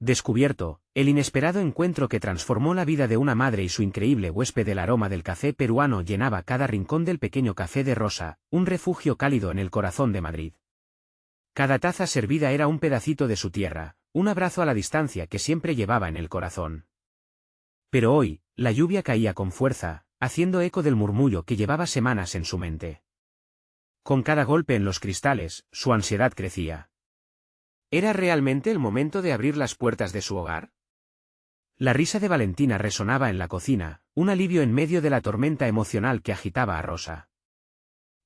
Descubierto, el inesperado encuentro que transformó la vida de una madre y su increíble huésped. El aroma del café peruano llenaba cada rincón del pequeño café de Rosa, un refugio cálido en el corazón de Madrid. Cada taza servida era un pedacito de su tierra, un abrazo a la distancia que siempre llevaba en el corazón. Pero hoy, la lluvia caía con fuerza, haciendo eco del murmullo que llevaba semanas en su mente. Con cada golpe en los cristales, su ansiedad crecía. ¿Era realmente el momento de abrir las puertas de su hogar? La risa de Valentina resonaba en la cocina, un alivio en medio de la tormenta emocional que agitaba a Rosa.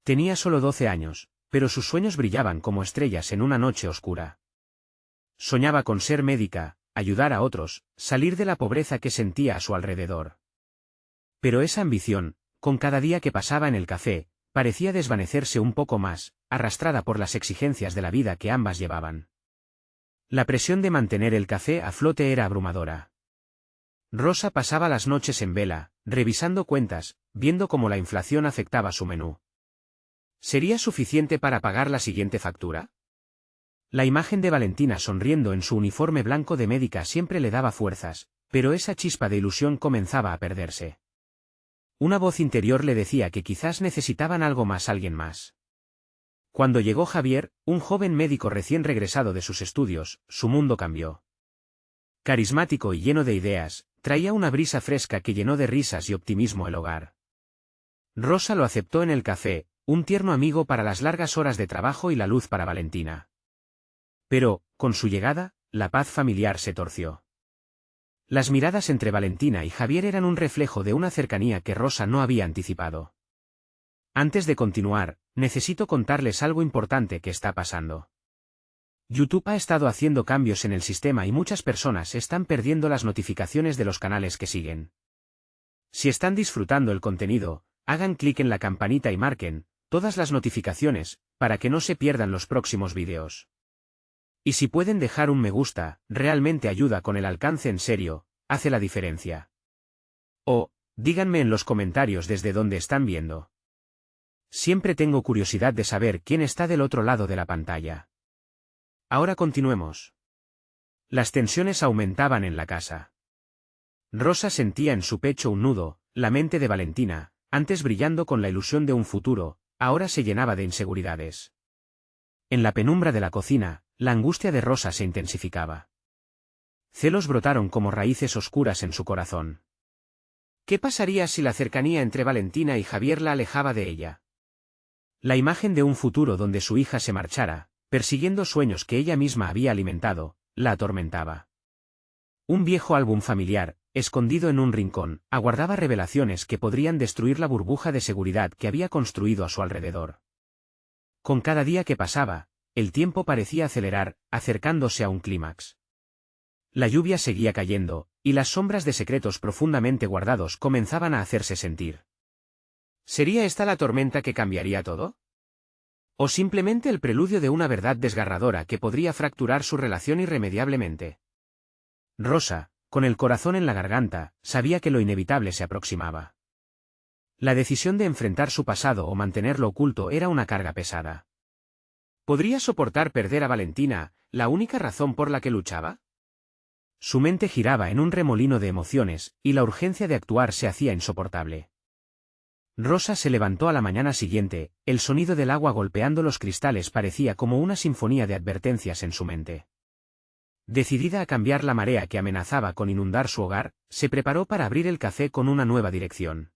Tenía solo 12 años, pero sus sueños brillaban como estrellas en una noche oscura. Soñaba con ser médica, ayudar a otros, salir de la pobreza que sentía a su alrededor. Pero esa ambición, con cada día que pasaba en el café, parecía desvanecerse un poco más, arrastrada por las exigencias de la vida que ambas llevaban. La presión de mantener el café a flote era abrumadora. Rosa pasaba las noches en vela, revisando cuentas, viendo cómo la inflación afectaba su menú. ¿Sería suficiente para pagar la siguiente factura? La imagen de Valentina sonriendo en su uniforme blanco de médica siempre le daba fuerzas, pero esa chispa de ilusión comenzaba a perderse. Una voz interior le decía que quizás necesitaban algo más, alguien más. Cuando llegó Javier, un joven médico recién regresado de sus estudios, su mundo cambió. Carismático y lleno de ideas, traía una brisa fresca que llenó de risas y optimismo el hogar. Rosa lo aceptó en el café, un tierno amigo para las largas horas de trabajo y la luz para Valentina. Pero, con su llegada, la paz familiar se torció. Las miradas entre Valentina y Javier eran un reflejo de una cercanía que Rosa no había anticipado. Antes de continuar, necesito contarles algo importante que está pasando. YouTube ha estado haciendo cambios en el sistema y muchas personas están perdiendo las notificaciones de los canales que siguen. Si están disfrutando el contenido, hagan clic en la campanita y marquen todas las notificaciones, para que no se pierdan los próximos vídeos. Y si pueden dejar un me gusta, realmente ayuda con el alcance, en serio, hace la diferencia. O, díganme en los comentarios desde dónde están viendo. Siempre tengo curiosidad de saber quién está del otro lado de la pantalla. Ahora continuemos. Las tensiones aumentaban en la casa. Rosa sentía en su pecho un nudo, la mente de Valentina, antes brillando con la ilusión de un futuro, ahora se llenaba de inseguridades. En la penumbra de la cocina, la angustia de Rosa se intensificaba. Celos brotaron como raíces oscuras en su corazón. ¿Qué pasaría si la cercanía entre Valentina y Javier la alejaba de ella? La imagen de un futuro donde su hija se marchara, persiguiendo sueños que ella misma había alimentado, la atormentaba. Un viejo álbum familiar, escondido en un rincón, aguardaba revelaciones que podrían destruir la burbuja de seguridad que había construido a su alrededor. Con cada día que pasaba, el tiempo parecía acelerar, acercándose a un clímax. La lluvia seguía cayendo, y las sombras de secretos profundamente guardados comenzaban a hacerse sentir. ¿Sería esta la tormenta que cambiaría todo? ¿O simplemente el preludio de una verdad desgarradora que podría fracturar su relación irremediablemente? Rosa, con el corazón en la garganta, sabía que lo inevitable se aproximaba. La decisión de enfrentar su pasado o mantenerlo oculto era una carga pesada. ¿Podría soportar perder a Valentina, la única razón por la que luchaba? Su mente giraba en un remolino de emociones, y la urgencia de actuar se hacía insoportable. Rosa se levantó a la mañana siguiente, el sonido del agua golpeando los cristales parecía como una sinfonía de advertencias en su mente. Decidida a cambiar la marea que amenazaba con inundar su hogar, se preparó para abrir el café con una nueva dirección.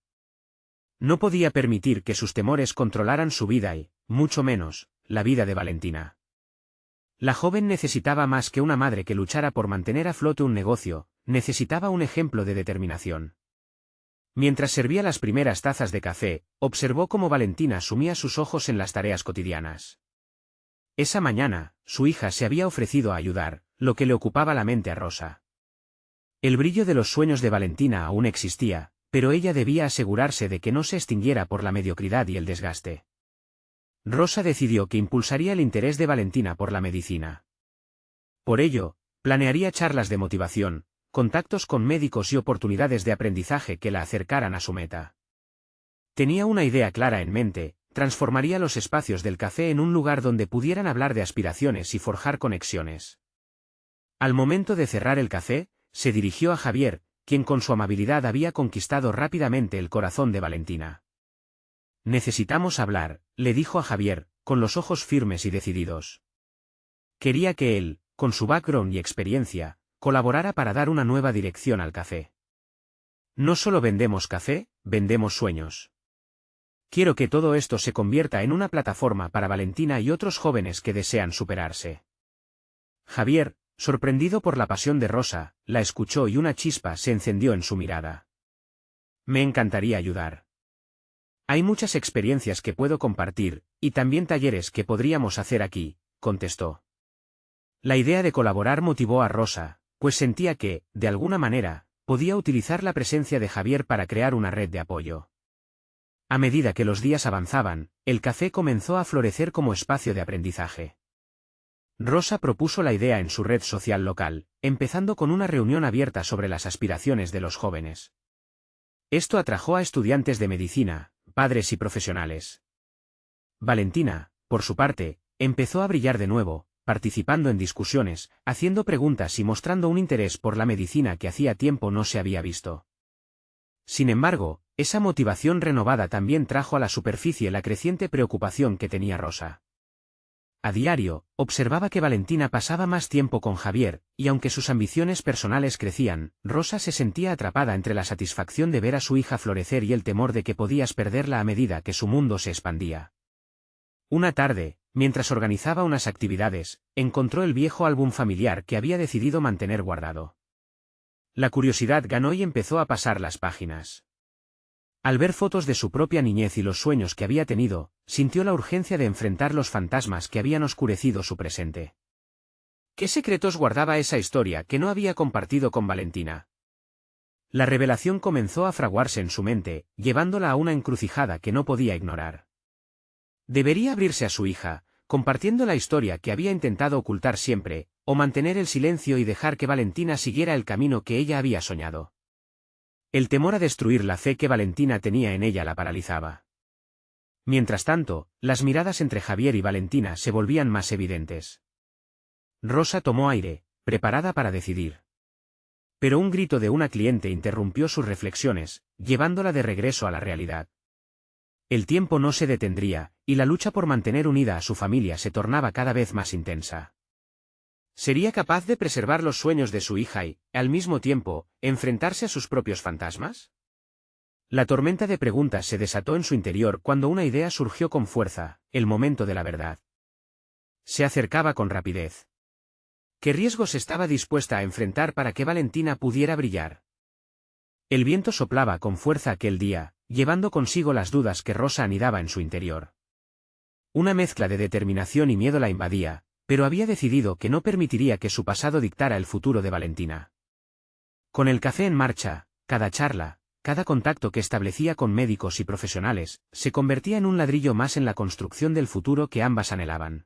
No podía permitir que sus temores controlaran su vida y, mucho menos, la vida de Valentina. La joven necesitaba más que una madre que luchara por mantener a flote un negocio, necesitaba un ejemplo de determinación. Mientras servía las primeras tazas de café, observó cómo Valentina sumía sus ojos en las tareas cotidianas. Esa mañana, su hija se había ofrecido a ayudar, lo que le ocupaba la mente a Rosa. El brillo de los sueños de Valentina aún existía, pero ella debía asegurarse de que no se extinguiera por la mediocridad y el desgaste. Rosa decidió que impulsaría el interés de Valentina por la medicina. Por ello, planearía charlas de motivación, contactos con médicos y oportunidades de aprendizaje que la acercaran a su meta. Tenía una idea clara en mente: transformaría los espacios del café en un lugar donde pudieran hablar de aspiraciones y forjar conexiones. Al momento de cerrar el café, se dirigió a Javier, quien con su amabilidad había conquistado rápidamente el corazón de Valentina. Necesitamos hablar, le dijo a Javier, con los ojos firmes y decididos. Quería que él, con su background y experiencia, colaborara para dar una nueva dirección al café. No solo vendemos café, vendemos sueños. Quiero que todo esto se convierta en una plataforma para Valentina y otros jóvenes que desean superarse. Javier, sorprendido por la pasión de Rosa, la escuchó y una chispa se encendió en su mirada. Me encantaría ayudar. Hay muchas experiencias que puedo compartir, y también talleres que podríamos hacer aquí, contestó. La idea de colaborar motivó a Rosa, pues sentía que, de alguna manera, podía utilizar la presencia de Javier para crear una red de apoyo. A medida que los días avanzaban, el café comenzó a florecer como espacio de aprendizaje. Rosa propuso la idea en su red social local, empezando con una reunión abierta sobre las aspiraciones de los jóvenes. Esto atrajo a estudiantes de medicina, padres y profesionales. Valentina, por su parte, empezó a brillar de nuevo, participando en discusiones, haciendo preguntas y mostrando un interés por la medicina que hacía tiempo no se había visto. Sin embargo, esa motivación renovada también trajo a la superficie la creciente preocupación que tenía Rosa. A diario, observaba que Valentina pasaba más tiempo con Javier, y aunque sus ambiciones personales crecían, Rosa se sentía atrapada entre la satisfacción de ver a su hija florecer y el temor de que podías perderla a medida que su mundo se expandía. Una tarde, mientras organizaba unas actividades, encontró el viejo álbum familiar que había decidido mantener guardado. La curiosidad ganó y empezó a pasar las páginas. Al ver fotos de su propia niñez y los sueños que había tenido, sintió la urgencia de enfrentar los fantasmas que habían oscurecido su presente. ¿Qué secretos guardaba esa historia que no había compartido con Valentina? La revelación comenzó a fraguarse en su mente, llevándola a una encrucijada que no podía ignorar. ¿Debería abrirse a su hija, compartiendo la historia que había intentado ocultar siempre, o mantener el silencio y dejar que Valentina siguiera el camino que ella había soñado? El temor a destruir la fe que Valentina tenía en ella la paralizaba. Mientras tanto, las miradas entre Javier y Valentina se volvían más evidentes. Rosa tomó aire, preparada para decidir. Pero un grito de una cliente interrumpió sus reflexiones, llevándola de regreso a la realidad. El tiempo no se detendría, y la lucha por mantener unida a su familia se tornaba cada vez más intensa. ¿Sería capaz de preservar los sueños de su hija y, al mismo tiempo, enfrentarse a sus propios fantasmas? La tormenta de preguntas se desató en su interior cuando una idea surgió con fuerza: el momento de la verdad. Se acercaba con rapidez. ¿Qué riesgos estaba dispuesta a enfrentar para que Valentina pudiera brillar? El viento soplaba con fuerza aquel día, llevando consigo las dudas que Rosa anidaba en su interior. Una mezcla de determinación y miedo la invadía, pero había decidido que no permitiría que su pasado dictara el futuro de Valentina. Con el café en marcha, cada charla, cada contacto que establecía con médicos y profesionales, se convertía en un ladrillo más en la construcción del futuro que ambas anhelaban.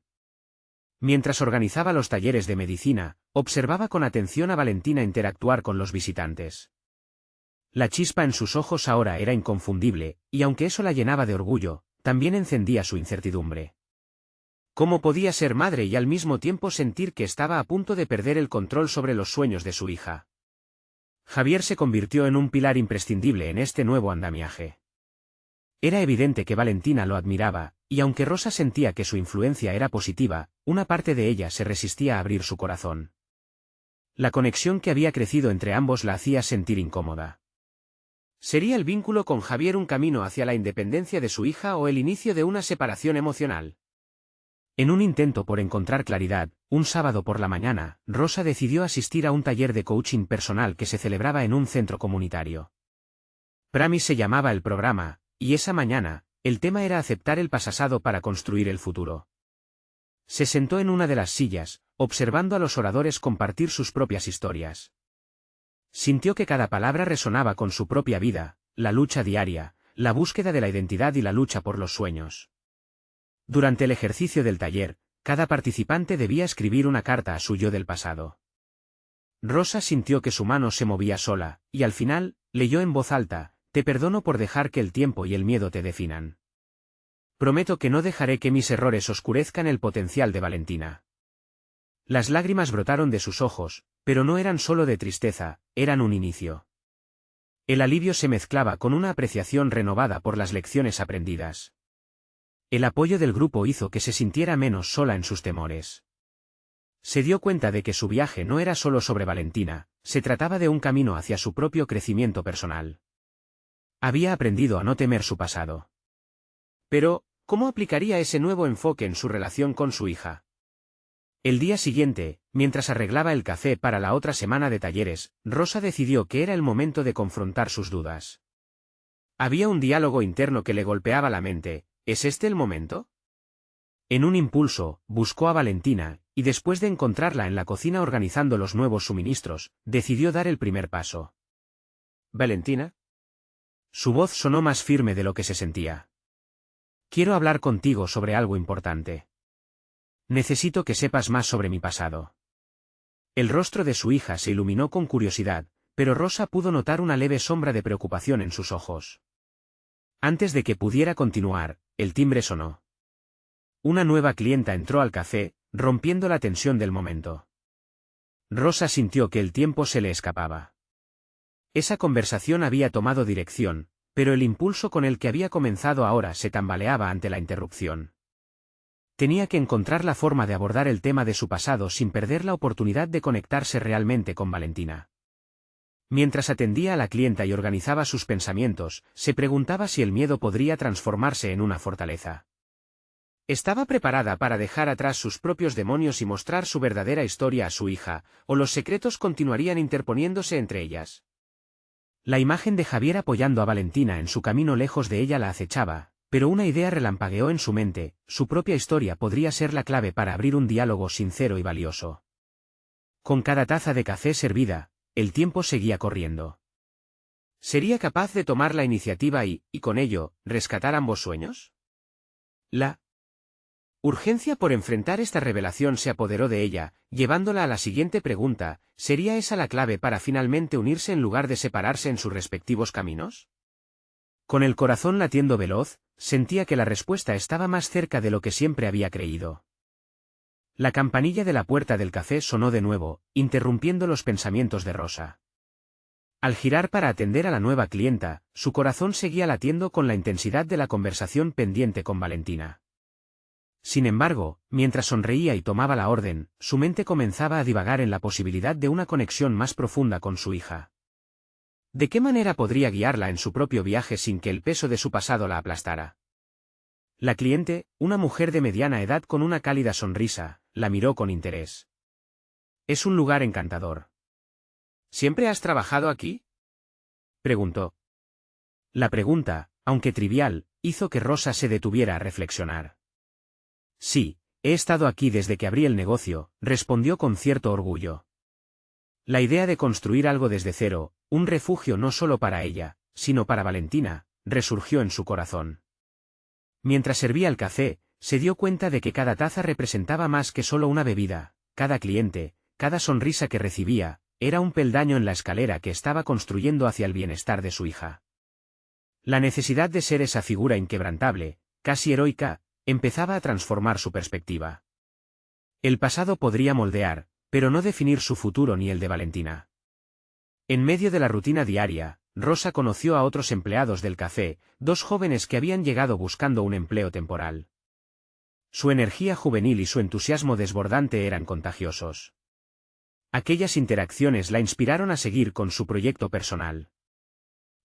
Mientras organizaba los talleres de medicina, observaba con atención a Valentina interactuar con los visitantes. La chispa en sus ojos ahora era inconfundible, y aunque eso la llenaba de orgullo, también encendía su incertidumbre. ¿Cómo podía ser madre y al mismo tiempo sentir que estaba a punto de perder el control sobre los sueños de su hija? Javier se convirtió en un pilar imprescindible en este nuevo andamiaje. Era evidente que Valentina lo admiraba, y aunque Rosa sentía que su influencia era positiva, una parte de ella se resistía a abrir su corazón. La conexión que había crecido entre ambos la hacía sentir incómoda. ¿Sería el vínculo con Javier un camino hacia la independencia de su hija o el inicio de una separación emocional? En un intento por encontrar claridad, un sábado por la mañana, Rosa decidió asistir a un taller de coaching personal que se celebraba en un centro comunitario. Pramis se llamaba el programa, y esa mañana, el tema era aceptar el pasado para construir el futuro. Se sentó en una de las sillas, observando a los oradores compartir sus propias historias. Sintió que cada palabra resonaba con su propia vida, la lucha diaria, la búsqueda de la identidad y la lucha por los sueños. Durante el ejercicio del taller, cada participante debía escribir una carta a su yo del pasado. Rosa sintió que su mano se movía sola, y al final, leyó en voz alta: te perdono por dejar que el tiempo y el miedo te definan. Prometo que no dejaré que mis errores oscurezcan el potencial de Valentina. Las lágrimas brotaron de sus ojos, pero no eran solo de tristeza, eran un inicio. El alivio se mezclaba con una apreciación renovada por las lecciones aprendidas. El apoyo del grupo hizo que se sintiera menos sola en sus temores. Se dio cuenta de que su viaje no era solo sobre Valentina, se trataba de un camino hacia su propio crecimiento personal. Había aprendido a no temer su pasado. Pero, ¿cómo aplicaría ese nuevo enfoque en su relación con su hija? El día siguiente, mientras arreglaba el café para la otra semana de talleres, Rosa decidió que era el momento de confrontar sus dudas. Había un diálogo interno que le golpeaba la mente. ¿Es este el momento? En un impulso, buscó a Valentina, y después de encontrarla en la cocina organizando los nuevos suministros, decidió dar el primer paso. ¿Valentina? Su voz sonó más firme de lo que se sentía. Quiero hablar contigo sobre algo importante. Necesito que sepas más sobre mi pasado. El rostro de su hija se iluminó con curiosidad, pero Rosa pudo notar una leve sombra de preocupación en sus ojos. Antes de que pudiera continuar, el timbre sonó. Una nueva clienta entró al café, rompiendo la tensión del momento. Rosa sintió que el tiempo se le escapaba. Esa conversación había tomado dirección, pero el impulso con el que había comenzado ahora se tambaleaba ante la interrupción. Tenía que encontrar la forma de abordar el tema de su pasado sin perder la oportunidad de conectarse realmente con Valentina. Mientras atendía a la clienta y organizaba sus pensamientos, se preguntaba si el miedo podría transformarse en una fortaleza. ¿Estaba preparada para dejar atrás sus propios demonios y mostrar su verdadera historia a su hija, o los secretos continuarían interponiéndose entre ellas? La imagen de Javier apoyando a Valentina en su camino lejos de ella la acechaba, pero una idea relampagueó en su mente: su propia historia podría ser la clave para abrir un diálogo sincero y valioso. Con cada taza de café servida, el tiempo seguía corriendo. ¿Sería capaz de tomar la iniciativa y con ello, rescatar ambos sueños? La urgencia por enfrentar esta revelación se apoderó de ella, llevándola a la siguiente pregunta: ¿sería esa la clave para finalmente unirse en lugar de separarse en sus respectivos caminos? Con el corazón latiendo veloz, sentía que la respuesta estaba más cerca de lo que siempre había creído. La campanilla de la puerta del café sonó de nuevo, interrumpiendo los pensamientos de Rosa. Al girar para atender a la nueva clienta, su corazón seguía latiendo con la intensidad de la conversación pendiente con Valentina. Sin embargo, mientras sonreía y tomaba la orden, su mente comenzaba a divagar en la posibilidad de una conexión más profunda con su hija. ¿De qué manera podría guiarla en su propio viaje sin que el peso de su pasado la aplastara? La cliente, una mujer de mediana edad con una cálida sonrisa, la miró con interés. «Es un lugar encantador». «¿Siempre has trabajado aquí?», preguntó. La pregunta, aunque trivial, hizo que Rosa se detuviera a reflexionar. «Sí, he estado aquí desde que abrí el negocio», respondió con cierto orgullo. La idea de construir algo desde cero, un refugio no solo para ella, sino para Valentina, resurgió en su corazón. Mientras servía el café, se dio cuenta de que cada taza representaba más que solo una bebida, cada cliente, cada sonrisa que recibía, era un peldaño en la escalera que estaba construyendo hacia el bienestar de su hija. La necesidad de ser esa figura inquebrantable, casi heroica, empezaba a transformar su perspectiva. El pasado podría moldear, pero no definir su futuro ni el de Valentina. En medio de la rutina diaria, Rosa conoció a otros empleados del café, dos jóvenes que habían llegado buscando un empleo temporal. Su energía juvenil y su entusiasmo desbordante eran contagiosos. Aquellas interacciones la inspiraron a seguir con su proyecto personal.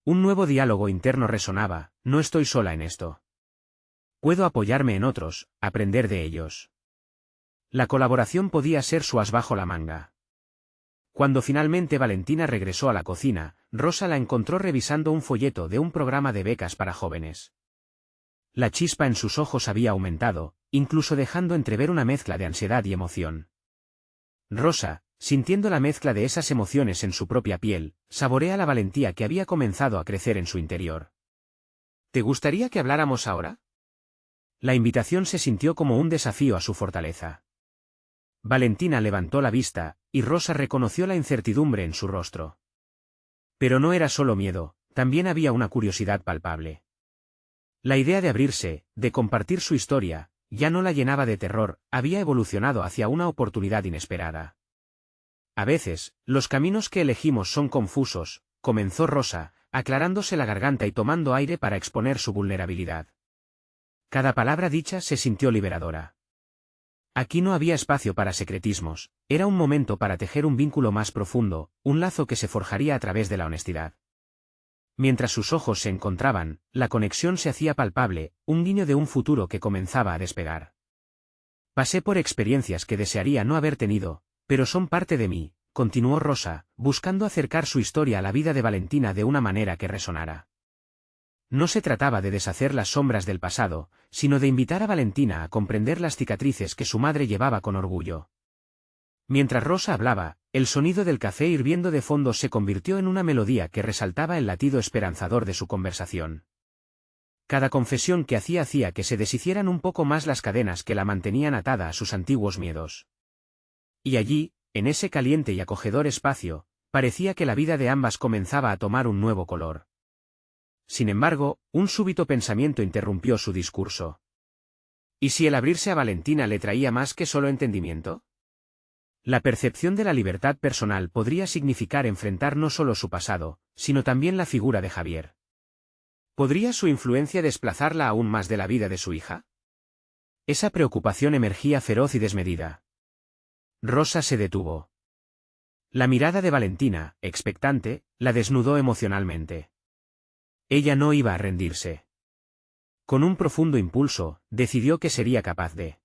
Un nuevo diálogo interno resonaba: «No estoy sola en esto. Puedo apoyarme en otros, aprender de ellos». La colaboración podía ser su as bajo la manga. Cuando finalmente Valentina regresó a la cocina, Rosa la encontró revisando un folleto de un programa de becas para jóvenes. La chispa en sus ojos había aumentado, incluso dejando entrever una mezcla de ansiedad y emoción. Rosa, sintiendo la mezcla de esas emociones en su propia piel, saborea la valentía que había comenzado a crecer en su interior. «¿Te gustaría que habláramos ahora?». La invitación se sintió como un desafío a su fortaleza. Valentina levantó la vista, y Rosa reconoció la incertidumbre en su rostro. Pero no era solo miedo, también había una curiosidad palpable. La idea de abrirse, de compartir su historia, ya no la llenaba de terror, había evolucionado hacia una oportunidad inesperada. A veces, los caminos que elegimos son confusos, comenzó Rosa, aclarándose la garganta y tomando aire para exponer su vulnerabilidad. Cada palabra dicha se sintió liberadora. Aquí no había espacio para secretismos, era un momento para tejer un vínculo más profundo, un lazo que se forjaría a través de la honestidad. Mientras sus ojos se encontraban, la conexión se hacía palpable, un guiño de un futuro que comenzaba a despegar. Pasé por experiencias que desearía no haber tenido, pero son parte de mí, continuó Rosa, buscando acercar su historia a la vida de Valentina de una manera que resonara. No se trataba de deshacer las sombras del pasado, sino de invitar a Valentina a comprender las cicatrices que su madre llevaba con orgullo. Mientras Rosa hablaba, el sonido del café hirviendo de fondo se convirtió en una melodía que resaltaba el latido esperanzador de su conversación. Cada confesión que hacía que se deshicieran un poco más las cadenas que la mantenían atada a sus antiguos miedos. Y allí, en ese caliente y acogedor espacio, parecía que la vida de ambas comenzaba a tomar un nuevo color. Sin embargo, un súbito pensamiento interrumpió su discurso. ¿Y si el abrirse a Valentina le traía más que solo entendimiento? La percepción de la libertad personal podría significar enfrentar no solo su pasado, sino también la figura de Javier. ¿Podría su influencia desplazarla aún más de la vida de su hija? Esa preocupación emergía feroz y desmedida. Rosa se detuvo. La mirada de Valentina, expectante, la desnudó emocionalmente. Ella no iba a rendirse. Con un profundo impulso, decidió que sería capaz de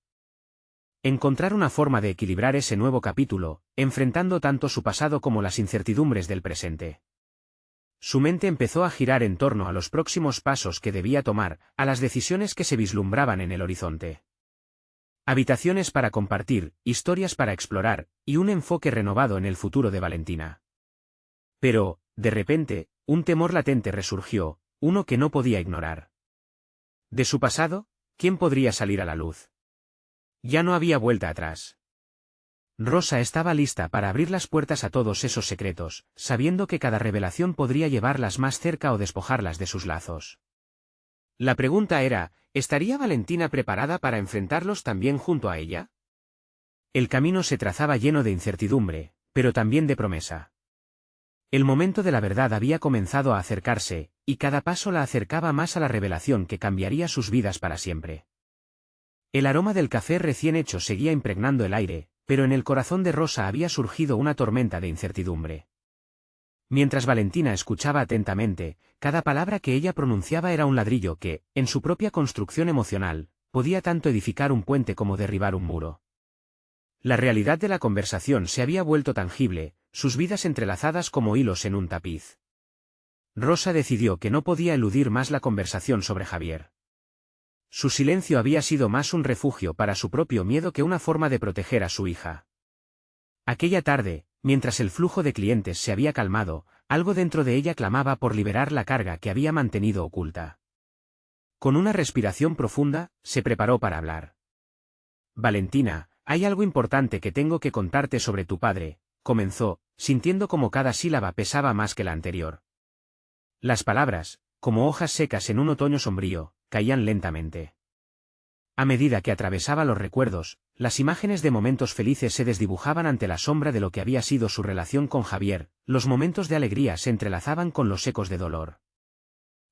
encontrar una forma de equilibrar ese nuevo capítulo, enfrentando tanto su pasado como las incertidumbres del presente. Su mente empezó a girar en torno a los próximos pasos que debía tomar, a las decisiones que se vislumbraban en el horizonte. Habitaciones para compartir, historias para explorar, y un enfoque renovado en el futuro de Valentina. Pero, de repente, un temor latente resurgió, uno que no podía ignorar. ¿De su pasado? ¿Quién podría salir a la luz? Ya no había vuelta atrás. Rosa estaba lista para abrir las puertas a todos esos secretos, sabiendo que cada revelación podría llevarlas más cerca o despojarlas de sus lazos. La pregunta era, ¿estaría Valentina preparada para enfrentarlos también junto a ella? El camino se trazaba lleno de incertidumbre, pero también de promesa. El momento de la verdad había comenzado a acercarse, y cada paso la acercaba más a la revelación que cambiaría sus vidas para siempre. El aroma del café recién hecho seguía impregnando el aire, pero en el corazón de Rosa había surgido una tormenta de incertidumbre. Mientras Valentina escuchaba atentamente, cada palabra que ella pronunciaba era un ladrillo que, en su propia construcción emocional, podía tanto edificar un puente como derribar un muro. La realidad de la conversación se había vuelto tangible, sus vidas entrelazadas como hilos en un tapiz. Rosa decidió que no podía eludir más la conversación sobre Javier. Su silencio había sido más un refugio para su propio miedo que una forma de proteger a su hija. Aquella tarde, mientras el flujo de clientes se había calmado, algo dentro de ella clamaba por liberar la carga que había mantenido oculta. Con una respiración profunda, se preparó para hablar. Valentina, hay algo importante que tengo que contarte sobre tu padre, comenzó, sintiendo como cada sílaba pesaba más que la anterior. Las palabras, como hojas secas en un otoño sombrío, caían lentamente. A medida que atravesaba los recuerdos, las imágenes de momentos felices se desdibujaban ante la sombra de lo que había sido su relación con Javier, los momentos de alegría se entrelazaban con los ecos de dolor.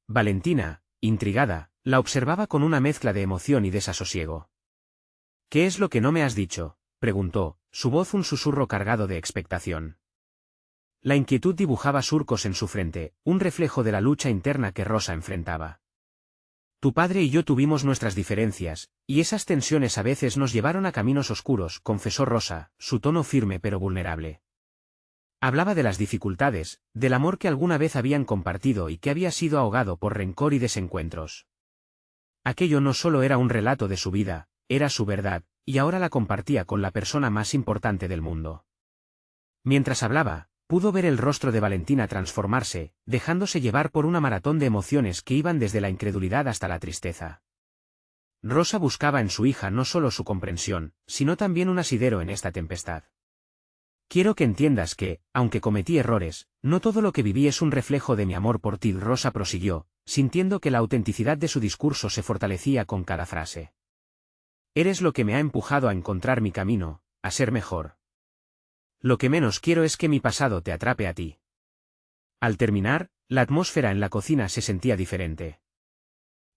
Valentina, intrigada, la observaba con una mezcla de emoción y desasosiego. ¿Qué es lo que no me has dicho?, preguntó, su voz un susurro cargado de expectación. La inquietud dibujaba surcos en su frente, un reflejo de la lucha interna que Rosa enfrentaba. Tu padre y yo tuvimos nuestras diferencias, y esas tensiones a veces nos llevaron a caminos oscuros, confesó Rosa, su tono firme pero vulnerable. Hablaba de las dificultades, del amor que alguna vez habían compartido y que había sido ahogado por rencor y desencuentros. Aquello no solo era un relato de su vida, era su verdad, y ahora la compartía con la persona más importante del mundo. Mientras hablaba, pudo ver el rostro de Valentina transformarse, dejándose llevar por una maratón de emociones que iban desde la incredulidad hasta la tristeza. Rosa buscaba en su hija no solo su comprensión, sino también un asidero en esta tempestad. Quiero que entiendas que, aunque cometí errores, no todo lo que viví es un reflejo de mi amor por ti, Rosa prosiguió, sintiendo que la autenticidad de su discurso se fortalecía con cada frase. Eres lo que me ha empujado a encontrar mi camino, a ser mejor. Lo que menos quiero es que mi pasado te atrape a ti. Al terminar, la atmósfera en la cocina se sentía diferente.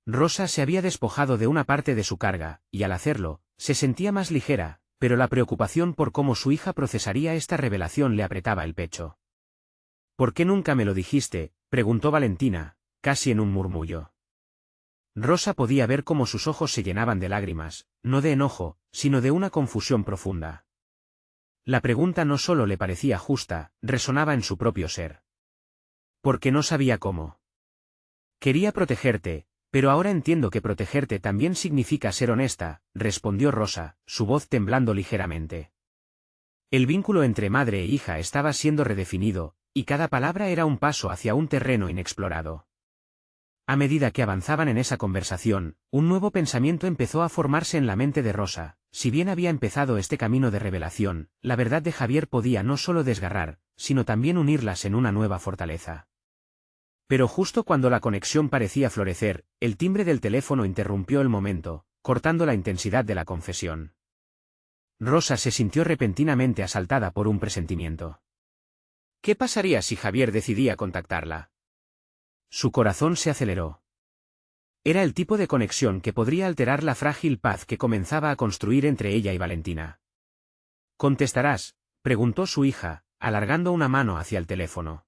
Rosa se había despojado de una parte de su carga, y al hacerlo, se sentía más ligera, pero la preocupación por cómo su hija procesaría esta revelación le apretaba el pecho. ¿Por qué nunca me lo dijiste?, preguntó Valentina, casi en un murmullo. Rosa podía ver cómo sus ojos se llenaban de lágrimas, no de enojo, sino de una confusión profunda. La pregunta no solo le parecía justa, resonaba en su propio ser. Porque no sabía cómo. Quería protegerte, pero ahora entiendo que protegerte también significa ser honesta, respondió Rosa, su voz temblando ligeramente. El vínculo entre madre e hija estaba siendo redefinido, y cada palabra era un paso hacia un terreno inexplorado. A medida que avanzaban en esa conversación, un nuevo pensamiento empezó a formarse en la mente de Rosa. Si bien había empezado este camino de revelación, la verdad de Javier podía no solo desgarrar, sino también unirlas en una nueva fortaleza. Pero justo cuando la conexión parecía florecer, el timbre del teléfono interrumpió el momento, cortando la intensidad de la confesión. Rosa se sintió repentinamente asaltada por un presentimiento. ¿Qué pasaría si Javier decidía contactarla? Su corazón se aceleró. Era el tipo de conexión que podría alterar la frágil paz que comenzaba a construir entre ella y Valentina. ¿Contestarás?, preguntó su hija, alargando una mano hacia el teléfono.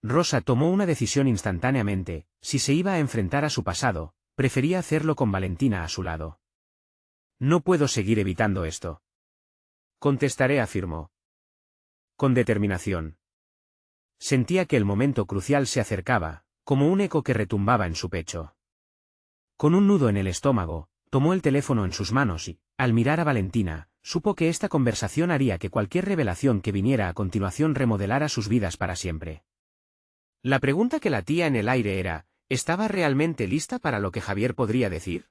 Rosa tomó una decisión instantáneamente: si se iba a enfrentar a su pasado, prefería hacerlo con Valentina a su lado. No puedo seguir evitando esto. Contestaré, afirmó. Con determinación. Sentía que el momento crucial se acercaba, como un eco que retumbaba en su pecho. Con un nudo en el estómago, tomó el teléfono en sus manos y, al mirar a Valentina, supo que esta conversación haría que cualquier revelación que viniera a continuación remodelara sus vidas para siempre. La pregunta que latía en el aire era: ¿estaba realmente lista para lo que Javier podría decir?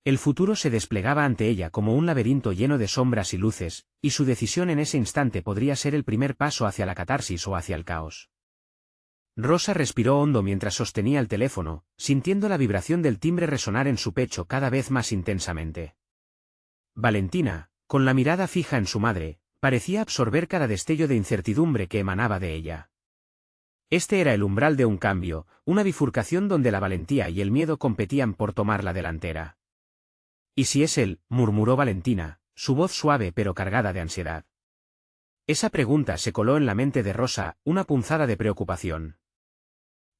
El futuro se desplegaba ante ella como un laberinto lleno de sombras y luces, y su decisión en ese instante podría ser el primer paso hacia la catarsis o hacia el caos. Rosa respiró hondo mientras sostenía el teléfono, sintiendo la vibración del timbre resonar en su pecho cada vez más intensamente. Valentina, con la mirada fija en su madre, parecía absorber cada destello de incertidumbre que emanaba de ella. Este era el umbral de un cambio, una bifurcación donde la valentía y el miedo competían por tomar la delantera. «¿Y si es él?», murmuró Valentina, su voz suave pero cargada de ansiedad. Esa pregunta se coló en la mente de Rosa, una punzada de preocupación.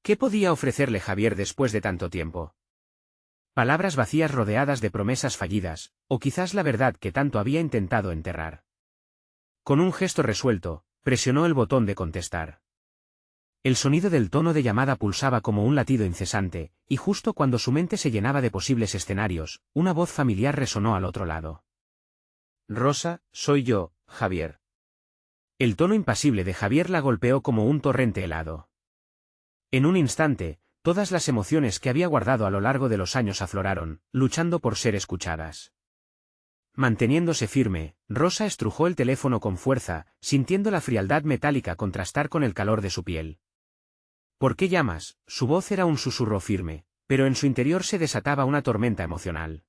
¿Qué podía ofrecerle Javier después de tanto tiempo? Palabras vacías rodeadas de promesas fallidas, o quizás la verdad que tanto había intentado enterrar. Con un gesto resuelto, presionó el botón de contestar. El sonido del tono de llamada pulsaba como un latido incesante, y justo cuando su mente se llenaba de posibles escenarios, una voz familiar resonó al otro lado. «Rosa, soy yo, Javier». El tono impasible de Javier la golpeó como un torrente helado. En un instante, todas las emociones que había guardado a lo largo de los años afloraron, luchando por ser escuchadas. Manteniéndose firme, Rosa estrujó el teléfono con fuerza, sintiendo la frialdad metálica contrastar con el calor de su piel. «¿Por qué llamas?», su voz era un susurro firme, pero en su interior se desataba una tormenta emocional.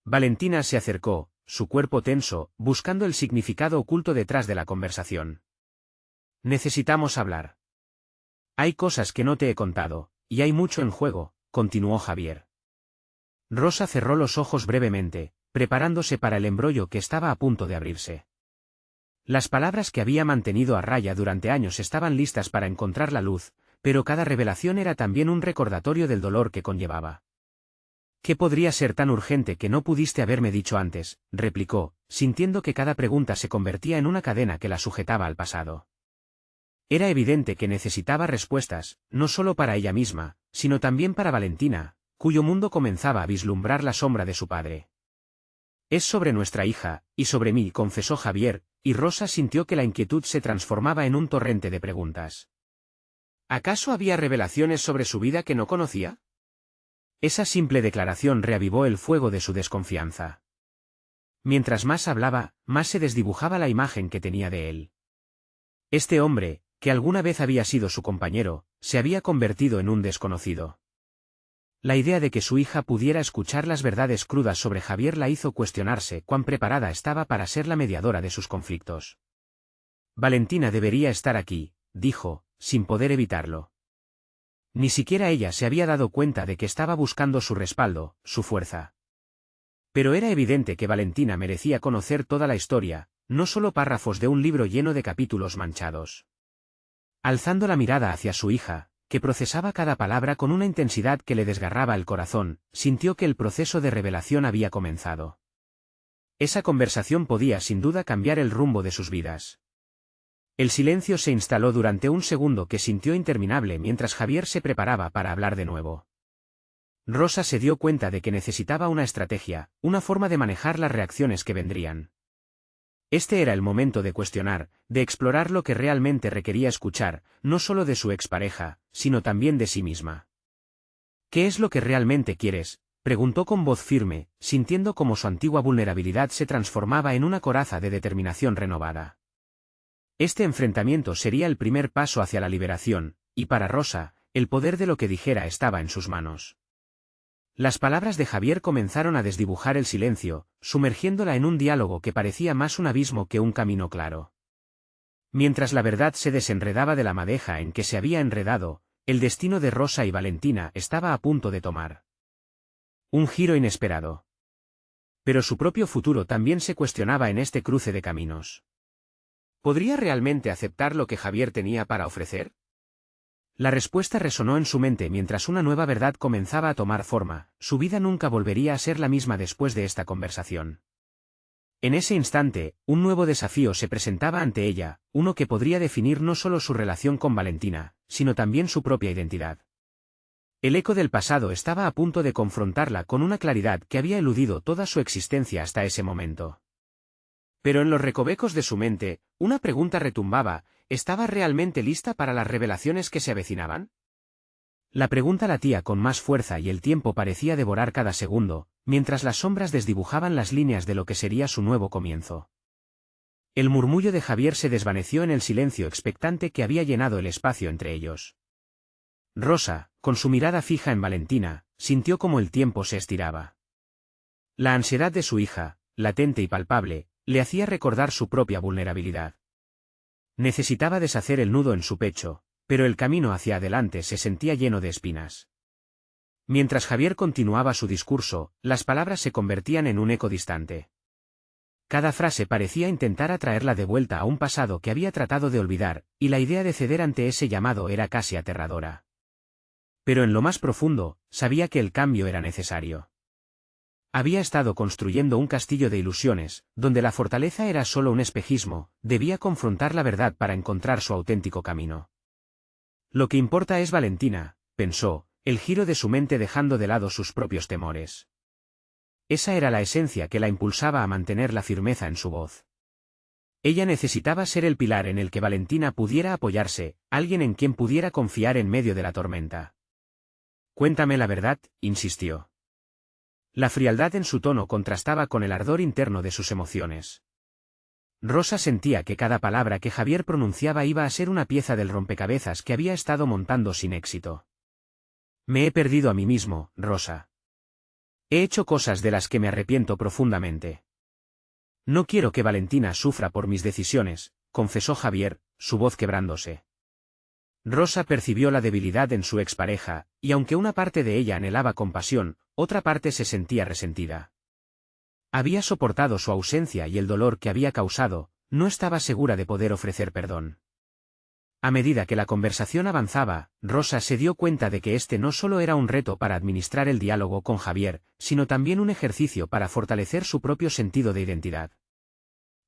Valentina se acercó, su cuerpo tenso, buscando el significado oculto detrás de la conversación. «Necesitamos hablar. Hay cosas que no te he contado, y hay mucho en juego», continuó Javier. Rosa cerró los ojos brevemente, preparándose para el embrollo que estaba a punto de abrirse. Las palabras que había mantenido a raya durante años estaban listas para encontrar la luz, pero cada revelación era también un recordatorio del dolor que conllevaba. «¿Qué podría ser tan urgente que no pudiste haberme dicho antes?», replicó, sintiendo que cada pregunta se convertía en una cadena que la sujetaba al pasado. Era evidente que necesitaba respuestas, no solo para ella misma, sino también para Valentina, cuyo mundo comenzaba a vislumbrar la sombra de su padre. «Es sobre nuestra hija, y sobre mí», confesó Javier, y Rosa sintió que la inquietud se transformaba en un torrente de preguntas. ¿Acaso había revelaciones sobre su vida que no conocía? Esa simple declaración reavivó el fuego de su desconfianza. Mientras más hablaba, más se desdibujaba la imagen que tenía de él. Este hombre, que alguna vez había sido su compañero, se había convertido en un desconocido. La idea de que su hija pudiera escuchar las verdades crudas sobre Javier la hizo cuestionarse cuán preparada estaba para ser la mediadora de sus conflictos. Valentina debería estar aquí, dijo, sin poder evitarlo. Ni siquiera ella se había dado cuenta de que estaba buscando su respaldo, su fuerza. Pero era evidente que Valentina merecía conocer toda la historia, no solo párrafos de un libro lleno de capítulos manchados. Alzando la mirada hacia su hija, que procesaba cada palabra con una intensidad que le desgarraba el corazón, sintió que el proceso de revelación había comenzado. Esa conversación podía sin duda cambiar el rumbo de sus vidas. El silencio se instaló durante un segundo que sintió interminable mientras Javier se preparaba para hablar de nuevo. Rosa se dio cuenta de que necesitaba una estrategia, una forma de manejar las reacciones que vendrían. Este era el momento de cuestionar, de explorar lo que realmente requería escuchar, no solo de su expareja, sino también de sí misma. ¿Qué es lo que realmente quieres?, preguntó con voz firme, sintiendo cómo su antigua vulnerabilidad se transformaba en una coraza de determinación renovada. Este enfrentamiento sería el primer paso hacia la liberación, y para Rosa, el poder de lo que dijera estaba en sus manos. Las palabras de Javier comenzaron a desdibujar el silencio, sumergiéndola en un diálogo que parecía más un abismo que un camino claro. Mientras la verdad se desenredaba de la madeja en que se había enredado, el destino de Rosa y Valentina estaba a punto de tomar un giro inesperado. Pero su propio futuro también se cuestionaba en este cruce de caminos. ¿Podría realmente aceptar lo que Javier tenía para ofrecer? La respuesta resonó en su mente mientras una nueva verdad comenzaba a tomar forma: su vida nunca volvería a ser la misma después de esta conversación. En ese instante, un nuevo desafío se presentaba ante ella, uno que podría definir no solo su relación con Valentina, sino también su propia identidad. El eco del pasado estaba a punto de confrontarla con una claridad que había eludido toda su existencia hasta ese momento. Pero en los recovecos de su mente, una pregunta retumbaba: ¿estaba realmente lista para las revelaciones que se avecinaban? La pregunta latía con más fuerza y el tiempo parecía devorar cada segundo, mientras las sombras desdibujaban las líneas de lo que sería su nuevo comienzo. El murmullo de Javier se desvaneció en el silencio expectante que había llenado el espacio entre ellos. Rosa, con su mirada fija en Valentina, sintió como el tiempo se estiraba. La ansiedad de su hija, latente y palpable, le hacía recordar su propia vulnerabilidad. Necesitaba deshacer el nudo en su pecho, pero el camino hacia adelante se sentía lleno de espinas. Mientras Javier continuaba su discurso, las palabras se convertían en un eco distante. Cada frase parecía intentar atraerla de vuelta a un pasado que había tratado de olvidar, y la idea de ceder ante ese llamado era casi aterradora. Pero en lo más profundo, sabía que el cambio era necesario. Había estado construyendo un castillo de ilusiones, donde la fortaleza era solo un espejismo, debía confrontar la verdad para encontrar su auténtico camino. Lo que importa es Valentina, pensó, el giro de su mente dejando de lado sus propios temores. Esa era la esencia que la impulsaba a mantener la firmeza en su voz. Ella necesitaba ser el pilar en el que Valentina pudiera apoyarse, alguien en quien pudiera confiar en medio de la tormenta. Cuéntame la verdad, insistió. La frialdad en su tono contrastaba con el ardor interno de sus emociones. Rosa sentía que cada palabra que Javier pronunciaba iba a ser una pieza del rompecabezas que había estado montando sin éxito. Me he perdido a mí mismo, Rosa. He hecho cosas de las que me arrepiento profundamente. No quiero que Valentina sufra por mis decisiones, confesó Javier, su voz quebrándose. Rosa percibió la debilidad en su expareja, y aunque una parte de ella anhelaba compasión, otra parte se sentía resentida. Había soportado su ausencia y el dolor que había causado, no estaba segura de poder ofrecer perdón. A medida que la conversación avanzaba, Rosa se dio cuenta de que este no solo era un reto para administrar el diálogo con Javier, sino también un ejercicio para fortalecer su propio sentido de identidad.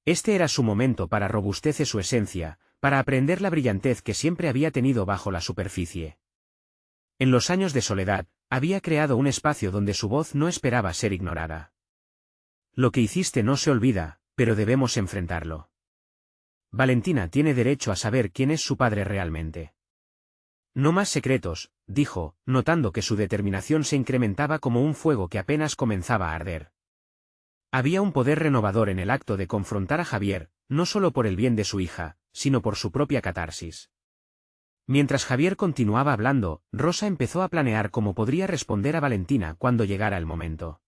Este era su momento para robustecer su esencia, para aprender la brillantez que siempre había tenido bajo la superficie. En los años de soledad, había creado un espacio donde su voz no esperaba ser ignorada. Lo que hiciste no se olvida, pero debemos enfrentarlo. Valentina tiene derecho a saber quién es su padre realmente. No más secretos, dijo, notando que su determinación se incrementaba como un fuego que apenas comenzaba a arder. Había un poder renovador en el acto de confrontar a Javier, no solo por el bien de su hija, sino por su propia catarsis. Mientras Javier continuaba hablando, Rosa empezó a planear cómo podría responder a Valentina cuando llegara el momento.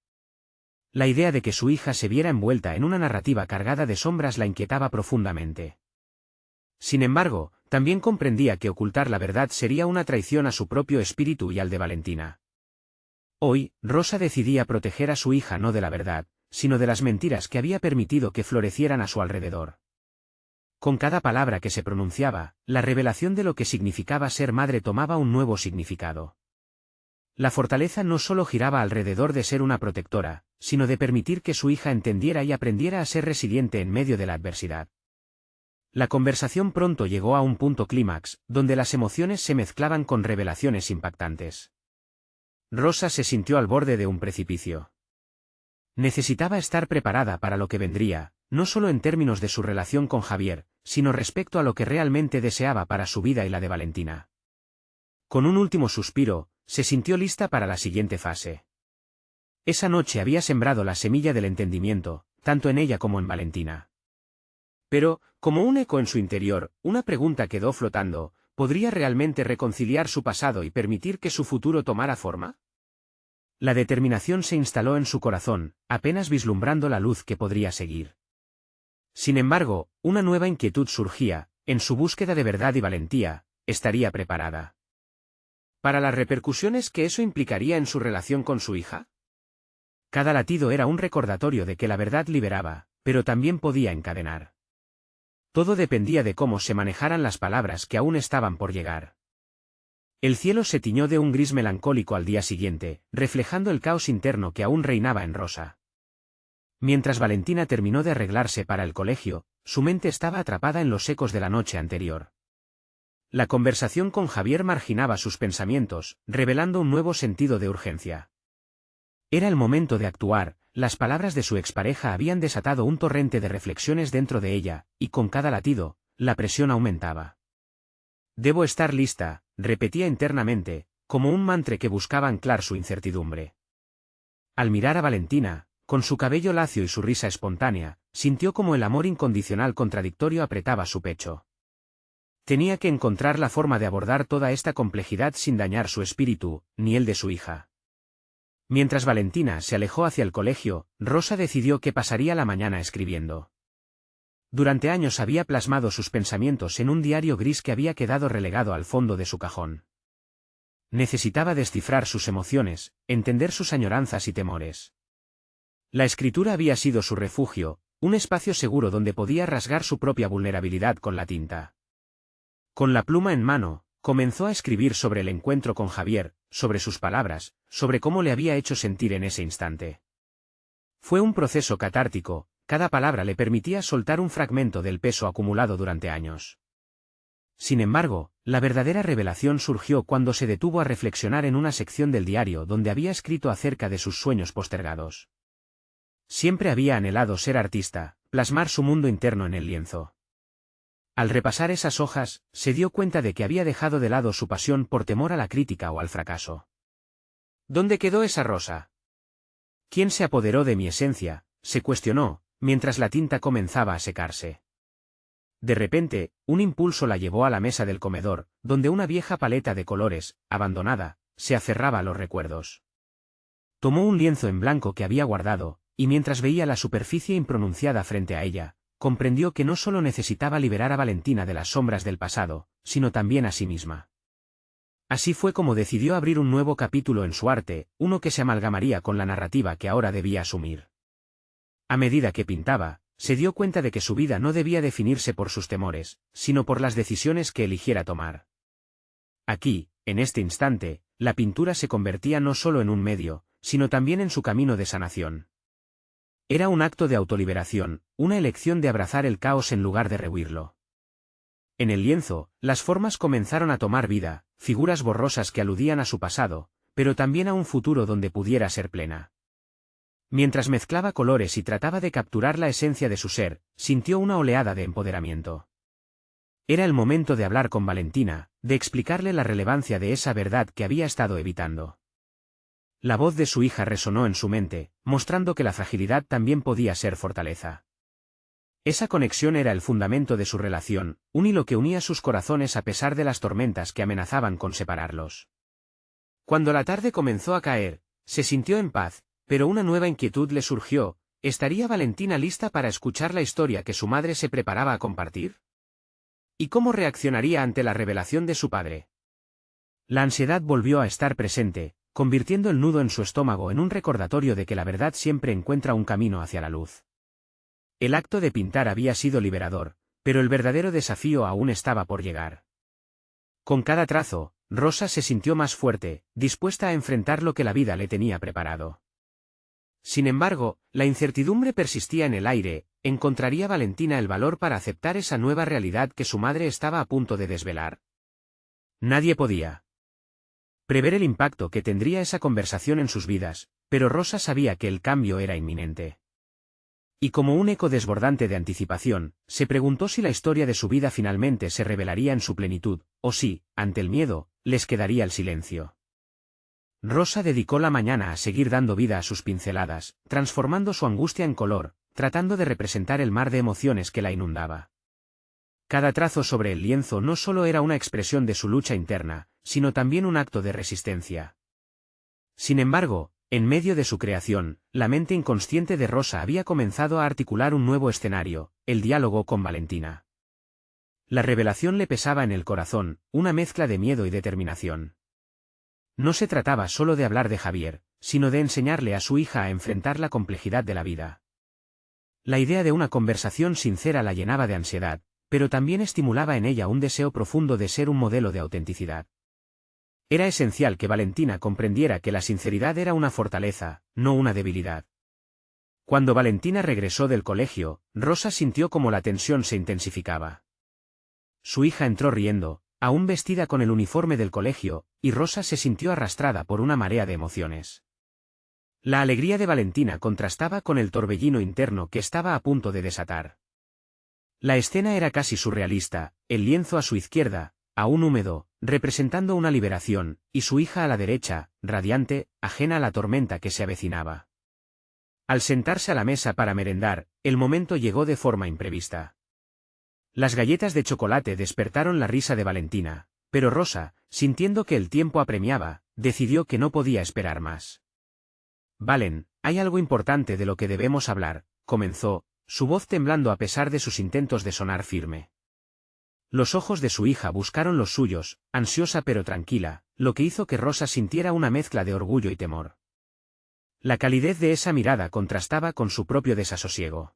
La idea de que su hija se viera envuelta en una narrativa cargada de sombras la inquietaba profundamente. Sin embargo, también comprendía que ocultar la verdad sería una traición a su propio espíritu y al de Valentina. Hoy, Rosa decidía proteger a su hija no de la verdad, sino de las mentiras que había permitido que florecieran a su alrededor. Con cada palabra que se pronunciaba, la revelación de lo que significaba ser madre tomaba un nuevo significado. La fortaleza no solo giraba alrededor de ser una protectora, sino de permitir que su hija entendiera y aprendiera a ser resiliente en medio de la adversidad. La conversación pronto llegó a un punto clímax, donde las emociones se mezclaban con revelaciones impactantes. Rosa se sintió al borde de un precipicio. Necesitaba estar preparada para lo que vendría, no solo en términos de su relación con Javier, sino respecto a lo que realmente deseaba para su vida y la de Valentina. Con un último suspiro, se sintió lista para la siguiente fase. Esa noche había sembrado la semilla del entendimiento, tanto en ella como en Valentina. Pero, como un eco en su interior, una pregunta quedó flotando: ¿podría realmente reconciliar su pasado y permitir que su futuro tomara forma? La determinación se instaló en su corazón, apenas vislumbrando la luz que podría seguir. Sin embargo, una nueva inquietud surgía: en su búsqueda de verdad y valentía, ¿estaría preparada para las repercusiones que eso implicaría en su relación con su hija? Cada latido era un recordatorio de que la verdad liberaba, pero también podía encadenar. Todo dependía de cómo se manejaran las palabras que aún estaban por llegar. El cielo se tiñó de un gris melancólico al día siguiente, reflejando el caos interno que aún reinaba en Rosa. Mientras Valentina terminó de arreglarse para el colegio, su mente estaba atrapada en los ecos de la noche anterior. La conversación con Javier marginaba sus pensamientos, revelando un nuevo sentido de urgencia. Era el momento de actuar. Las palabras de su expareja habían desatado un torrente de reflexiones dentro de ella, y con cada latido, la presión aumentaba. Debo estar lista, repetía internamente, como un mantra que buscaba anclar su incertidumbre. Al mirar a Valentina, con su cabello lacio y su risa espontánea, sintió como el amor incondicional contradictorio apretaba su pecho. Tenía que encontrar la forma de abordar toda esta complejidad sin dañar su espíritu, ni el de su hija. Mientras Valentina se alejó hacia el colegio, Rosa decidió que pasaría la mañana escribiendo. Durante años había plasmado sus pensamientos en un diario gris que había quedado relegado al fondo de su cajón. Necesitaba descifrar sus emociones, entender sus añoranzas y temores. La escritura había sido su refugio, un espacio seguro donde podía rasgar su propia vulnerabilidad con la tinta. Con la pluma en mano, comenzó a escribir sobre el encuentro con Javier, sobre sus palabras, sobre cómo le había hecho sentir en ese instante. Fue un proceso catártico, cada palabra le permitía soltar un fragmento del peso acumulado durante años. Sin embargo, la verdadera revelación surgió cuando se detuvo a reflexionar en una sección del diario donde había escrito acerca de sus sueños postergados. Siempre había anhelado ser artista, plasmar su mundo interno en el lienzo. Al repasar esas hojas, se dio cuenta de que había dejado de lado su pasión por temor a la crítica o al fracaso. ¿Dónde quedó esa Rosa? ¿Quién se apoderó de mi esencia?, se cuestionó, mientras la tinta comenzaba a secarse. De repente, un impulso la llevó a la mesa del comedor, donde una vieja paleta de colores, abandonada, se aferraba a los recuerdos. Tomó un lienzo en blanco que había guardado, y mientras veía la superficie impronunciada frente a ella, comprendió que no solo necesitaba liberar a Valentina de las sombras del pasado, sino también a sí misma. Así fue como decidió abrir un nuevo capítulo en su arte, uno que se amalgamaría con la narrativa que ahora debía asumir. A medida que pintaba, se dio cuenta de que su vida no debía definirse por sus temores, sino por las decisiones que eligiera tomar. Aquí, en este instante, la pintura se convertía no solo en un medio, sino también en su camino de sanación. Era un acto de autoliberación, una elección de abrazar el caos en lugar de rehuirlo. En el lienzo, las formas comenzaron a tomar vida, figuras borrosas que aludían a su pasado, pero también a un futuro donde pudiera ser plena. Mientras mezclaba colores y trataba de capturar la esencia de su ser, sintió una oleada de empoderamiento. Era el momento de hablar con Valentina, de explicarle la relevancia de esa verdad que había estado evitando. La voz de su hija resonó en su mente, mostrando que la fragilidad también podía ser fortaleza. Esa conexión era el fundamento de su relación, un hilo que unía sus corazones a pesar de las tormentas que amenazaban con separarlos. Cuando la tarde comenzó a caer, se sintió en paz, pero una nueva inquietud le surgió. ¿Estaría Valentina lista para escuchar la historia que su madre se preparaba a compartir? ¿Y cómo reaccionaría ante la revelación de su padre? La ansiedad volvió a estar presente, convirtiendo el nudo en su estómago en un recordatorio de que la verdad siempre encuentra un camino hacia la luz. El acto de pintar había sido liberador, pero el verdadero desafío aún estaba por llegar. Con cada trazo, Rosa se sintió más fuerte, dispuesta a enfrentar lo que la vida le tenía preparado. Sin embargo, la incertidumbre persistía en el aire. ¿Encontraría Valentina el valor para aceptar esa nueva realidad que su madre estaba a punto de desvelar? Nadie podía prever el impacto que tendría esa conversación en sus vidas, pero Rosa sabía que el cambio era inminente. Y como un eco desbordante de anticipación, se preguntó si la historia de su vida finalmente se revelaría en su plenitud, o si, ante el miedo, les quedaría el silencio. Rosa dedicó la mañana a seguir dando vida a sus pinceladas, transformando su angustia en color, tratando de representar el mar de emociones que la inundaba. Cada trazo sobre el lienzo no solo era una expresión de su lucha interna, sino también un acto de resistencia. Sin embargo, en medio de su creación, la mente inconsciente de Rosa había comenzado a articular un nuevo escenario, el diálogo con Valentina. La revelación le pesaba en el corazón, una mezcla de miedo y determinación. No se trataba solo de hablar de Javier, sino de enseñarle a su hija a enfrentar la complejidad de la vida. La idea de una conversación sincera la llenaba de ansiedad, pero también estimulaba en ella un deseo profundo de ser un modelo de autenticidad. Era esencial que Valentina comprendiera que la sinceridad era una fortaleza, no una debilidad. Cuando Valentina regresó del colegio, Rosa sintió como la tensión se intensificaba. Su hija entró riendo, aún vestida con el uniforme del colegio, y Rosa se sintió arrastrada por una marea de emociones. La alegría de Valentina contrastaba con el torbellino interno que estaba a punto de desatar. La escena era casi surrealista, el lienzo a su izquierda, aún húmedo, representando una liberación, y su hija a la derecha, radiante, ajena a la tormenta que se avecinaba. Al sentarse a la mesa para merendar, el momento llegó de forma imprevista. Las galletas de chocolate despertaron la risa de Valentina, pero Rosa, sintiendo que el tiempo apremiaba, decidió que no podía esperar más. Valen, hay algo importante de lo que debemos hablar, comenzó, su voz temblando a pesar de sus intentos de sonar firme. Los ojos de su hija buscaron los suyos, ansiosa pero tranquila, lo que hizo que Rosa sintiera una mezcla de orgullo y temor. La calidez de esa mirada contrastaba con su propio desasosiego.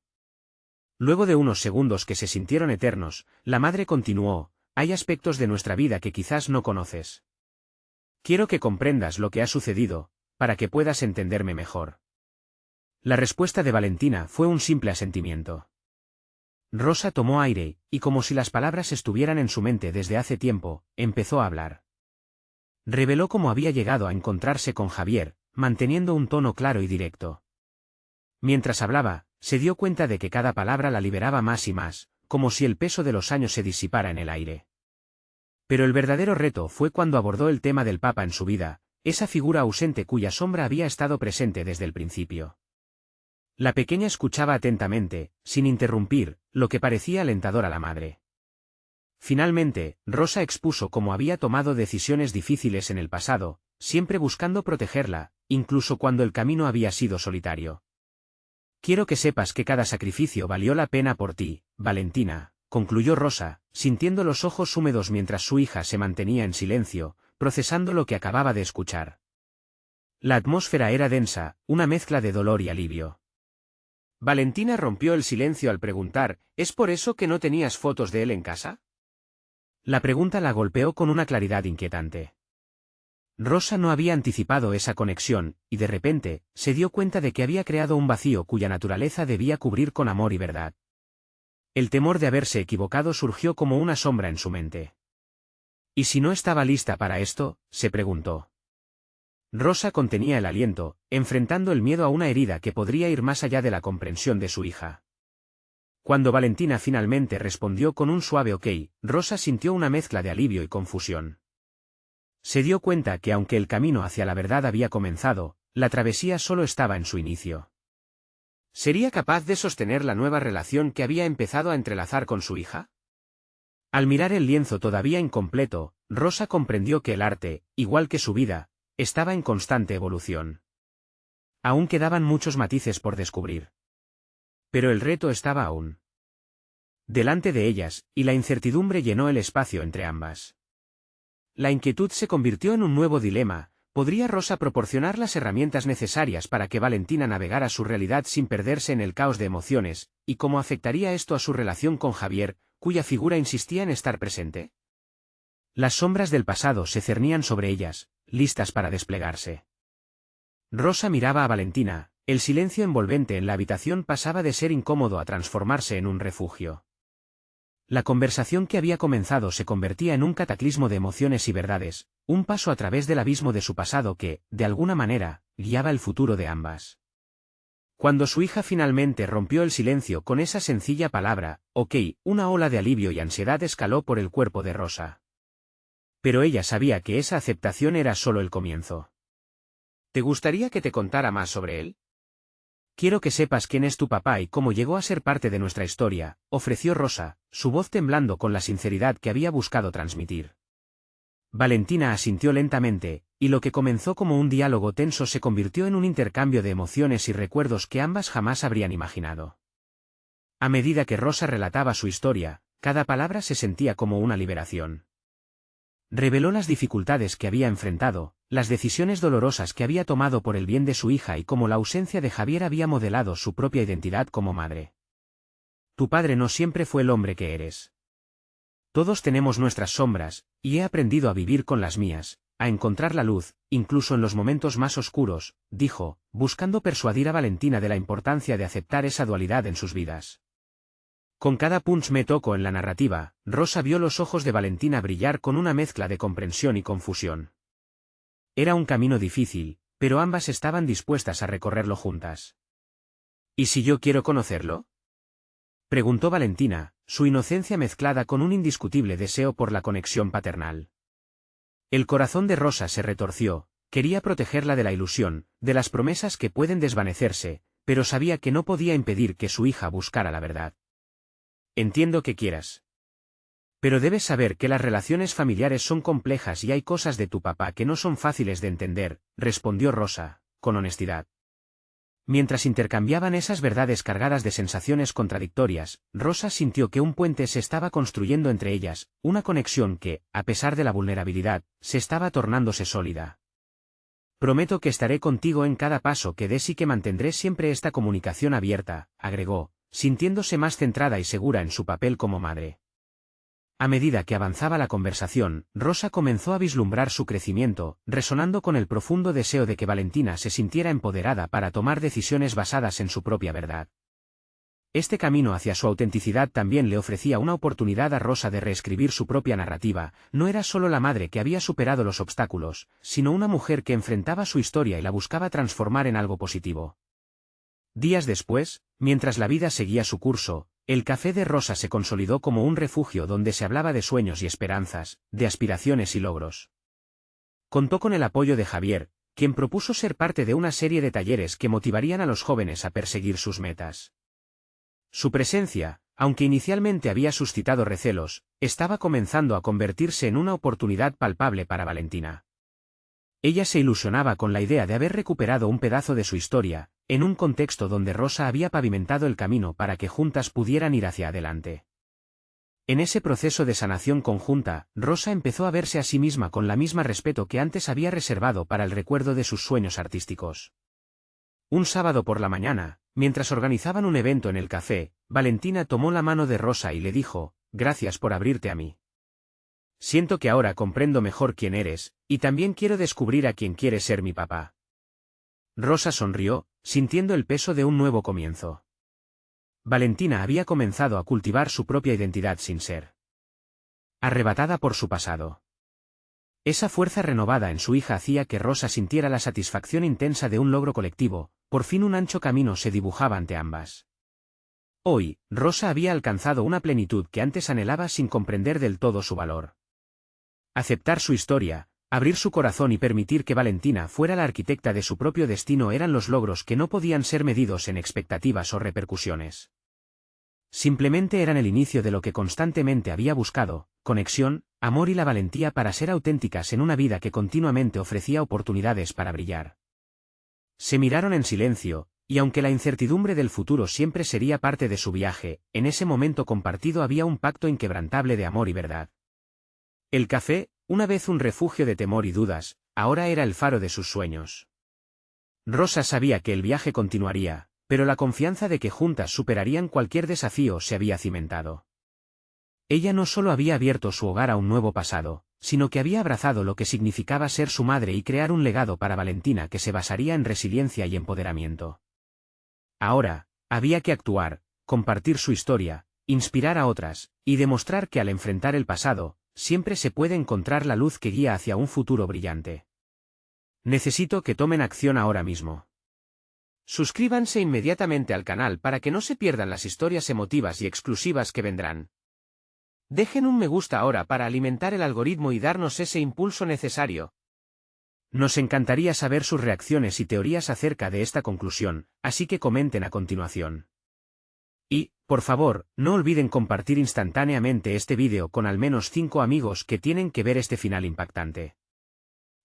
Luego de unos segundos que se sintieron eternos, la madre continuó: hay aspectos de nuestra vida que quizás no conoces. Quiero que comprendas lo que ha sucedido, para que puedas entenderme mejor. La respuesta de Valentina fue un simple asentimiento. Rosa tomó aire, y como si las palabras estuvieran en su mente desde hace tiempo, empezó a hablar. Reveló cómo había llegado a encontrarse con Javier, manteniendo un tono claro y directo. Mientras hablaba, se dio cuenta de que cada palabra la liberaba más y más, como si el peso de los años se disipara en el aire. Pero el verdadero reto fue cuando abordó el tema del Papa en su vida, esa figura ausente cuya sombra había estado presente desde el principio. La pequeña escuchaba atentamente, sin interrumpir, lo que parecía alentador a la madre. Finalmente, Rosa expuso cómo había tomado decisiones difíciles en el pasado, siempre buscando protegerla, incluso cuando el camino había sido solitario. Quiero que sepas que cada sacrificio valió la pena por ti, Valentina, concluyó Rosa, sintiendo los ojos húmedos mientras su hija se mantenía en silencio, procesando lo que acababa de escuchar. La atmósfera era densa, una mezcla de dolor y alivio. Valentina rompió el silencio al preguntar: ¿es por eso que no tenías fotos de él en casa? La pregunta la golpeó con una claridad inquietante. Rosa no había anticipado esa conexión, y de repente, se dio cuenta de que había creado un vacío cuya naturaleza debía cubrir con amor y verdad. El temor de haberse equivocado surgió como una sombra en su mente. ¿Y si no estaba lista para esto?, se preguntó. Rosa contenía el aliento, enfrentando el miedo a una herida que podría ir más allá de la comprensión de su hija. Cuando Valentina finalmente respondió con un suave ok, Rosa sintió una mezcla de alivio y confusión. Se dio cuenta que aunque el camino hacia la verdad había comenzado, la travesía solo estaba en su inicio. ¿Sería capaz de sostener la nueva relación que había empezado a entrelazar con su hija? Al mirar el lienzo todavía incompleto, Rosa comprendió que el arte, igual que su vida, estaba en constante evolución. Aún quedaban muchos matices por descubrir. Pero el reto estaba aún delante de ellas, y la incertidumbre llenó el espacio entre ambas. La inquietud se convirtió en un nuevo dilema. ¿Podría Rosa proporcionar las herramientas necesarias para que Valentina navegara su realidad sin perderse en el caos de emociones, y cómo afectaría esto a su relación con Javier, cuya figura insistía en estar presente? Las sombras del pasado se cernían sobre ellas, listas para desplegarse. Rosa miraba a Valentina, el silencio envolvente en la habitación pasaba de ser incómodo a transformarse en un refugio. La conversación que había comenzado se convertía en un cataclismo de emociones y verdades, un paso a través del abismo de su pasado que, de alguna manera, guiaba el futuro de ambas. Cuando su hija finalmente rompió el silencio con esa sencilla palabra, ok, una ola de alivio y ansiedad escaló por el cuerpo de Rosa. Pero ella sabía que esa aceptación era solo el comienzo. ¿Te gustaría que te contara más sobre él? Quiero que sepas quién es tu papá y cómo llegó a ser parte de nuestra historia, ofreció Rosa, su voz temblando con la sinceridad que había buscado transmitir. Valentina asintió lentamente, y lo que comenzó como un diálogo tenso se convirtió en un intercambio de emociones y recuerdos que ambas jamás habrían imaginado. A medida que Rosa relataba su historia, cada palabra se sentía como una liberación. Reveló las dificultades que había enfrentado, las decisiones dolorosas que había tomado por el bien de su hija y cómo la ausencia de Javier había modelado su propia identidad como madre. Tu padre no siempre fue el hombre que eres. Todos tenemos nuestras sombras, y he aprendido a vivir con las mías, a encontrar la luz, incluso en los momentos más oscuros, dijo, buscando persuadir a Valentina de la importancia de aceptar esa dualidad en sus vidas. Con cada punch me toco en la narrativa, Rosa vio los ojos de Valentina brillar con una mezcla de comprensión y confusión. Era un camino difícil, pero ambas estaban dispuestas a recorrerlo juntas. ¿Y si yo quiero conocerlo? Preguntó Valentina, su inocencia mezclada con un indiscutible deseo por la conexión paternal. El corazón de Rosa se retorció, quería protegerla de la ilusión, de las promesas que pueden desvanecerse, pero sabía que no podía impedir que su hija buscara la verdad. Entiendo que quieras. Pero debes saber que las relaciones familiares son complejas y hay cosas de tu papá que no son fáciles de entender, respondió Rosa, con honestidad. Mientras intercambiaban esas verdades cargadas de sensaciones contradictorias, Rosa sintió que un puente se estaba construyendo entre ellas, una conexión que, a pesar de la vulnerabilidad, se estaba tornándose sólida. Prometo que estaré contigo en cada paso que des y que mantendré siempre esta comunicación abierta, agregó, sintiéndose más centrada y segura en su papel como madre. A medida que avanzaba la conversación, Rosa comenzó a vislumbrar su crecimiento, resonando con el profundo deseo de que Valentina se sintiera empoderada para tomar decisiones basadas en su propia verdad. Este camino hacia su autenticidad también le ofrecía una oportunidad a Rosa de reescribir su propia narrativa, no era solo la madre que había superado los obstáculos, sino una mujer que enfrentaba su historia y la buscaba transformar en algo positivo. Días después, mientras la vida seguía su curso, el café de Rosa se consolidó como un refugio donde se hablaba de sueños y esperanzas, de aspiraciones y logros. Contó con el apoyo de Javier, quien propuso ser parte de una serie de talleres que motivarían a los jóvenes a perseguir sus metas. Su presencia, aunque inicialmente había suscitado recelos, estaba comenzando a convertirse en una oportunidad palpable para Valentina. Ella se ilusionaba con la idea de haber recuperado un pedazo de su historia, en un contexto donde Rosa había pavimentado el camino para que juntas pudieran ir hacia adelante. En ese proceso de sanación conjunta, Rosa empezó a verse a sí misma con la misma respeto que antes había reservado para el recuerdo de sus sueños artísticos. Un sábado por la mañana, mientras organizaban un evento en el café, Valentina tomó la mano de Rosa y le dijo, «Gracias por abrirte a mí. Siento que ahora comprendo mejor quién eres, y también quiero descubrir a quién quiere ser mi papá». Rosa sonrió, sintiendo el peso de un nuevo comienzo. Valentina había comenzado a cultivar su propia identidad sin ser arrebatada por su pasado. Esa fuerza renovada en su hija hacía que Rosa sintiera la satisfacción intensa de un logro colectivo, por fin un ancho camino se dibujaba ante ambas. Hoy, Rosa había alcanzado una plenitud que antes anhelaba sin comprender del todo su valor. Aceptar su historia, Abrir su corazón y permitir que Valentina fuera la arquitecta de su propio destino eran los logros que no podían ser medidos en expectativas o repercusiones. Simplemente eran el inicio de lo que constantemente había buscado: conexión, amor y la valentía para ser auténticas en una vida que continuamente ofrecía oportunidades para brillar. Se miraron en silencio, y aunque la incertidumbre del futuro siempre sería parte de su viaje, en ese momento compartido había un pacto inquebrantable de amor y verdad. El café, una vez un refugio de temor y dudas, ahora era el faro de sus sueños. Rosa sabía que el viaje continuaría, pero la confianza de que juntas superarían cualquier desafío se había cimentado. Ella no solo había abierto su hogar a un nuevo pasado, sino que había abrazado lo que significaba ser su madre y crear un legado para Valentina que se basaría en resiliencia y empoderamiento. Ahora, había que actuar, compartir su historia, inspirar a otras, y demostrar que al enfrentar el pasado, siempre se puede encontrar la luz que guía hacia un futuro brillante. Necesito que tomen acción ahora mismo. Suscríbanse inmediatamente al canal para que no se pierdan las historias emotivas y exclusivas que vendrán. Dejen un me gusta ahora para alimentar el algoritmo y darnos ese impulso necesario. Nos encantaría saber sus reacciones y teorías acerca de esta conclusión, así que comenten a continuación. Y, por favor, no olviden compartir instantáneamente este vídeo con al menos 5 amigos que tienen que ver este final impactante.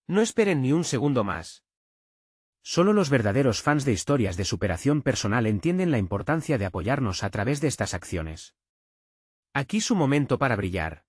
No esperen ni un segundo más. Solo los verdaderos fans de historias de superación personal entienden la importancia de apoyarnos a través de estas acciones. Aquí su momento para brillar.